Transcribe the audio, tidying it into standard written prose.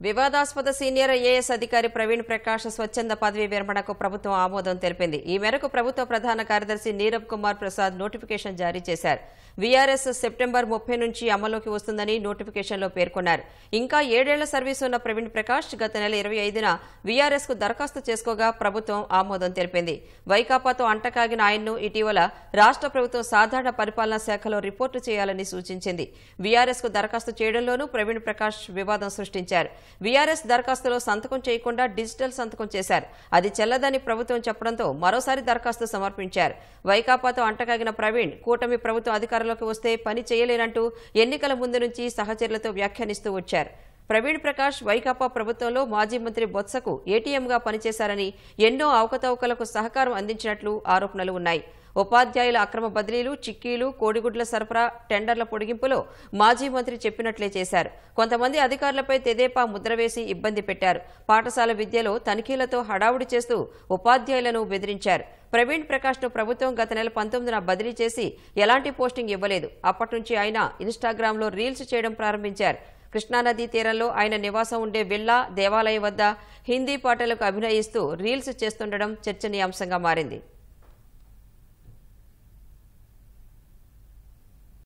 వివాదాస్పద senior IAS అధికారి ప్రవీణ్ ప్రకాష్ స్వచ్ఛంద పదవీ విరమణకు ప్రభుత్వం ఆమోదం తెలిపింది. ఈ మేరకు ప్రభుత్వ ప్రధాన కార్యదర్శి నీరబ్ కుమార్ ప్రసాద్ నోటిఫికేషన్ జారీ చేశారు. వీఆర్ఎస్ సెప్టెంబర్ 30 నుంచి అమల్లోకి వస్తుందని నోటిఫికేషన్లో పేర్కొన్నారు. ఇంకా 7 ఏళ్ల సర్వీసు ఉన్న ప్రవీణ్ ప్రకాష్ గత నెల 25న వీఆర్ఎస్ కు దరఖాస్తు చేసుకోగా ప్రభుత్వం ఆమోదం తెలిపింది. వైకాపాతో అంటకాగిన ఆయన్ను ఇటీవల రాష్ట్ర ప్రభుత్వం సాధారణ పరిపాలనా శాఖలో రిపోర్టు చేయాలని సూచించింది. వీఆర్ఎస్ కు దరఖాస్తు చేయడంలోనూ ప్రవీణ్ ప్రకాష్ వివాదం సృష్టించారు. వీఆర్ఎస్ దరఖాస్తులో సంతకం చేయకుండా డిజిటల్ సంతకం చేశారు. అది చెల్లదని ప్రభుత్వం చెప్పడంతో మరోసారి దరఖాస్తు సమర్పించారు. వైకాపాతో అంటకాగిన ప్రవీణ్ కూటమి ప్రభుత్వం అధికారంలోకి వస్తే పని చేయలేనంటూ ఎన్నికల ముందు నుంచి సహచరులతో వ్యాఖ్యానిస్తూ వచ్చారు. ప్రవీణ్ ప్రకాష్ వైకాపా ప్రభుత్వంలో మాజీ మంత్రి బొత్సకు ఏటీఎంగా పనిచేశారని, ఎన్నో అవకతవకలకు సహకారం అందించినట్లు ఆరోపణలు ఉన్నాయి. ఉపాధ్యాయుల అక్రమ బదిలీలు, చిక్కీలు, కోడిగుడ్ల సరఫరా, టెండర్ల పొడిగింపులో మాజీ మంత్రి చెప్పినట్లే చేశారు. కొంతమంది అధికారులపై తెదేపా ముద్ర వేసి ఇబ్బంది పెట్టారు. పాఠశాల విద్యలో తనిఖీలతో హడావుడి చేస్తూ ఉపాధ్యాయులను బెదిరించారు. ప్రవీణ్ ప్రకాష్ ను ప్రభుత్వం గత నెల 19న బదిలీ చేసి ఎలాంటి పోస్టింగ్ ఇవ్వలేదు. అప్పటి నుంచి ఆయన ఇన్స్టాగ్రామ్లో రీల్స్ చేయడం ప్రారంభించారు. కృష్ణానదీ తీరంలో ఆయన నివాసం ఉండే విల్లా, దేవాలయం వద్ద హిందీ పాటలకు అభినయిస్తూ రీల్స్ చేస్తుండడం చర్చనీయాంశంగా మారింది.